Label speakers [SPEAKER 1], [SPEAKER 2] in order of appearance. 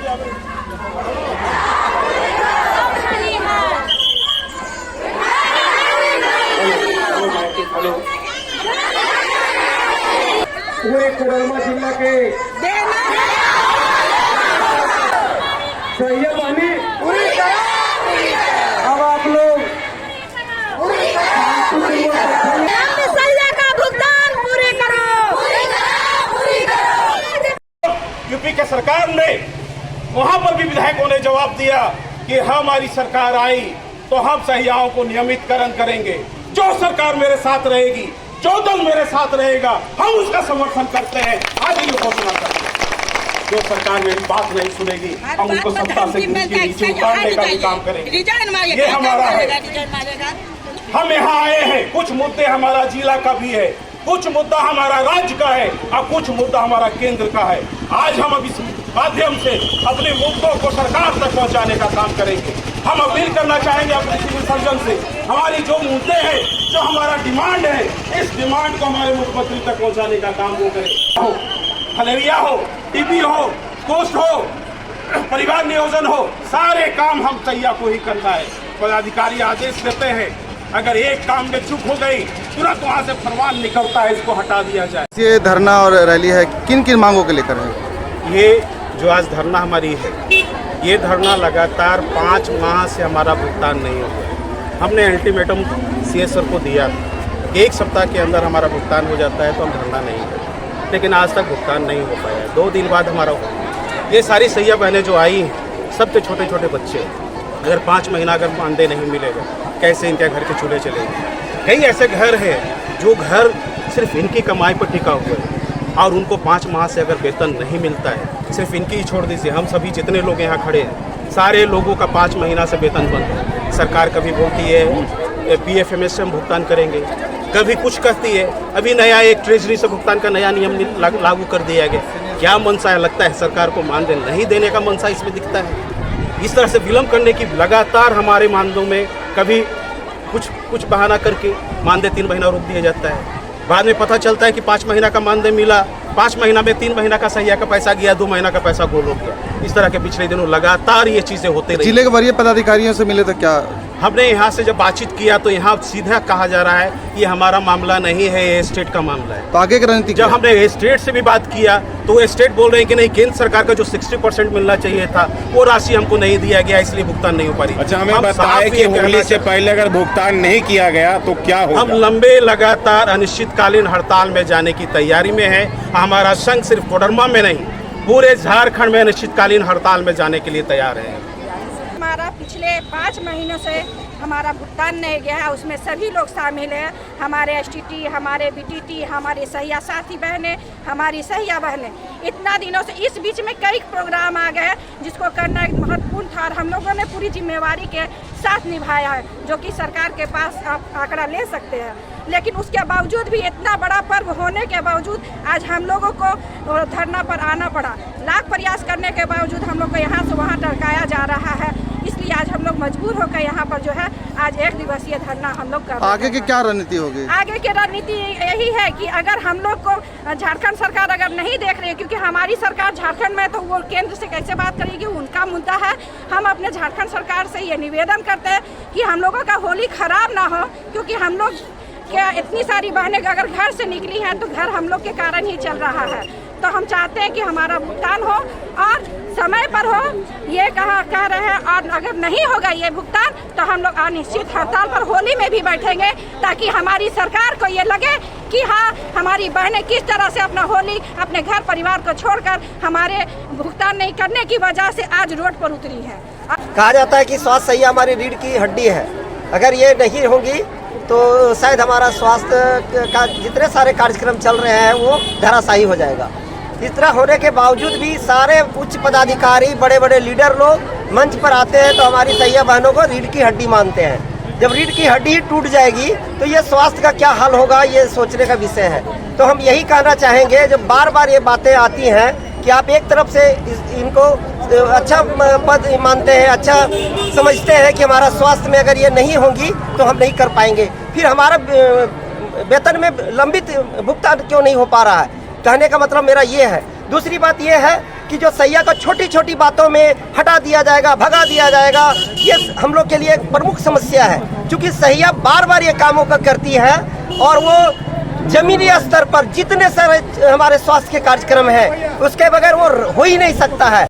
[SPEAKER 1] पूरे कोडरमा जिला के सही बहने अब आप लोग
[SPEAKER 2] का भुगतान पूरे करो।
[SPEAKER 3] यूपी के सरकार ने वहां पर भी विधायकों ने जवाब दिया कि हमारी सरकार आई तो हम सहियाओं को नियमितकरण करेंगे। जो सरकार मेरे साथ रहेगी, जो दल मेरे साथ रहेगा, हम उसका समर्थन करते हैं। आज ही घोषणा करते हैं। जो सरकार मेरी बात नहीं सुनेगी, हम उनको सत्ता से नीचे उतारने का भी काम करेंगे। ये हमारा है। हम यहाँ आए हैं, कुछ मुद्दे हमारा जिला का भी है, कुछ मुद्दा हमारा राज्य का है और कुछ मुद्दा हमारा केंद्र का है। आज हम अब इस माध्यम से अपने मुद्दों को सरकार तक पहुंचाने का काम करेंगे। हम अपील करना चाहेंगे अपने सिविल सर्जन से, हमारी जो मुद्दे हैं, जो हमारा डिमांड है, इस डिमांड को हमारे मुख्यमंत्री तक पहुंचाने का काम वो करें। हो फलेरिया हो, टीबी हो, पोस्ट हो, परिवार नियोजन हो, सारे काम हम सैया को ही करना है। पदाधिकारी आदेश देते हैं, अगर एक काम में चूक हो गई तुरंत वहाँ से फरमान निकलता है, इसको हटा दिया जाए।
[SPEAKER 4] ये धरना और रैली है, किन किन मांगों को लेकर है?
[SPEAKER 3] ये जो आज धरना हमारी है, ये धरना लगातार 5 माह से हमारा भुगतान नहीं हुआ। हमने अल्टीमेटम सीएस सर को दिया था कि 1 सप्ताह के अंदर हमारा भुगतान हो जाता है तो हम धरना नहीं करते, लेकिन आज तक भुगतान नहीं हो पाया। 2 दिन बाद हमारा ये सारी सैया बहनें जो आई हैं, सबके छोटे छोटे बच्चे, अगर 5 महीना अगर मानदेय नहीं मिलेगा, कैसे इनके घर के चूल्हे चलेंगे? कई ऐसे घर हैं जो घर सिर्फ इनकी कमाई पर टिका हुआ है और उनको 5 माह से अगर वेतन नहीं मिलता है, सिर्फ इनकी ही छोड़ दीजिए, हम सभी जितने लोग यहाँ खड़े हैं, सारे लोगों का 5 महीना से वेतन बंद है। सरकार कभी बोलती है PFMS से हम भुगतान करेंगे, कभी कुछ कहती है। अभी नया एक ट्रेजरी से भुगतान का नया नियम लागू कर दिया गया। क्या मनसा है? लगता है सरकार को मानदेय नहीं देने का मनसा इसमें दिखता है। इस तरह से विलम्ब करने की लगातार हमारे मानदों में कभी कुछ बहाना करके मानदेय 3 महीना रोक दिया जाता है। बाद में पता चलता है कि 5 महीना का मानदेय मिला, 5 महीना में 3 महीना का सैया का पैसा गया, 2 महीना का पैसा गोल हो गया। इस तरह के पिछले दिनों लगातार ये चीज़ें होते रही।
[SPEAKER 4] जिले के वरीय पदाधिकारियों से मिले तो क्या?
[SPEAKER 3] हमने यहाँ से जब बातचीत किया तो यहाँ सीधा कहा जा रहा है ये हमारा मामला नहीं है, ये स्टेट का मामला है।
[SPEAKER 4] तो आगे की रणनीति?
[SPEAKER 3] जब हमने स्टेट से भी बात किया तो स्टेट बोल रहे हैं कि नहीं, केंद्र सरकार का जो 60% मिलना चाहिए था वो राशि हमको नहीं दिया गया, इसलिए भुगतान नहीं हो पा रही।
[SPEAKER 5] अच्छा, हमें बताएं कि होली से पहले अगर भुगतान नहीं किया गया तो क्या होगा?
[SPEAKER 3] हम लंबे लगातार अनिश्चितकालीन हड़ताल में जाने की तैयारी में है। हमारा संघ सिर्फ कोडरमा में नहीं, पूरे झारखंड में अनिश्चितकालीन हड़ताल में जाने के लिए तैयार है।
[SPEAKER 2] हमारा पिछले 5 महीनों से हमारा भुगतान नहीं गया है, उसमें सभी लोग शामिल हैं। हमारे STT, हमारे BTT, हमारे सहिया साथी बहनें, हमारी सहिया बहनें। इतना दिनों से इस बीच में कई प्रोग्राम आ गए जिसको करना एक महत्वपूर्ण था और हम लोगों ने पूरी जिम्मेवारी के साथ निभाया है, जो कि सरकार के पास आप आंकड़ा ले सकते हैं। लेकिन उसके बावजूद भी, इतना बड़ा पर्व होने के बावजूद आज हम लोगों को धरना पर आना पड़ा। लाख प्रयास करने के बावजूद हम लोग को यहाँ से वहाँ टरकाया जा रहा है। इसलिए आज हम लोग मजबूर होकर यहाँ पर जो है आज 1 दिवसीय धरना हम लोग कर रहे हैं।
[SPEAKER 4] आगे की क्या रणनीति होगी?
[SPEAKER 2] आगे की रणनीति यही है कि अगर हम लोग को झारखंड सरकार अगर नहीं देख रही है, क्योंकि हमारी सरकार झारखंड में, तो वो केंद्र से कैसे बात करेगी, उनका मुद्दा है। हम अपने झारखंड सरकार से ये निवेदन करते हैं कि हम लोगों का होली खराब ना हो, क्योंकि हम लोग क्या इतनी सारी बहनें अगर घर से निकली हैं तो घर हम लोग के कारण ही चल रहा है। तो हम चाहते हैं कि हमारा भुगतान हो और समय पर हो, ये कह रहे हैं। और अगर नहीं होगा ये भुगतान तो हम लोग अनिश्चित हड़ताल पर होली में भी बैठेंगे, ताकि हमारी सरकार को ये लगे कि हाँ, हमारी बहनें किस तरह से अपना होली अपने घर परिवार को छोड़कर हमारे भुगतान नहीं करने की वजह से आज रोड पर उतरी है।
[SPEAKER 6] कहा जाता है कि स्वास्थ्य सैया हमारी रीढ़ की हड्डी है। अगर ये नहीं होगी तो शायद हमारा स्वास्थ्य का जितने सारे कार्यक्रम चल रहे हैं वो धराशायी हो जाएगा। इस तरह होने के बावजूद भी सारे उच्च पदाधिकारी, बड़े बड़े लीडर लोग मंच पर आते हैं तो हमारी सैया बहनों को रीढ़ की हड्डी मानते हैं। जब रीढ़ की हड्डी ही टूट जाएगी तो ये स्वास्थ्य का क्या हाल होगा, ये सोचने का विषय है। तो हम यही कहना चाहेंगे, जब बार बार ये बातें आती हैं कि आप एक तरफ से इनको अच्छा पद मानते हैं, अच्छा समझते हैं कि हमारा स्वास्थ्य में अगर ये नहीं होंगी तो हम नहीं कर पाएंगे, फिर हमारा वेतन में लंबित भुगतान क्यों नहीं हो पा रहा है, कहने का मतलब मेरा ये है। दूसरी बात ये है कि जो सैया को छोटी छोटी बातों में हटा दिया जाएगा, भगा दिया जाएगा, ये हम लोग के लिए एक प्रमुख समस्या है। क्योंकि सैया बार बार ये कामों का करती है और वो जमीनी स्तर पर जितने सारे हमारे स्वास्थ्य के कार्यक्रम हैं उसके बगैर वो हो ही नहीं सकता है।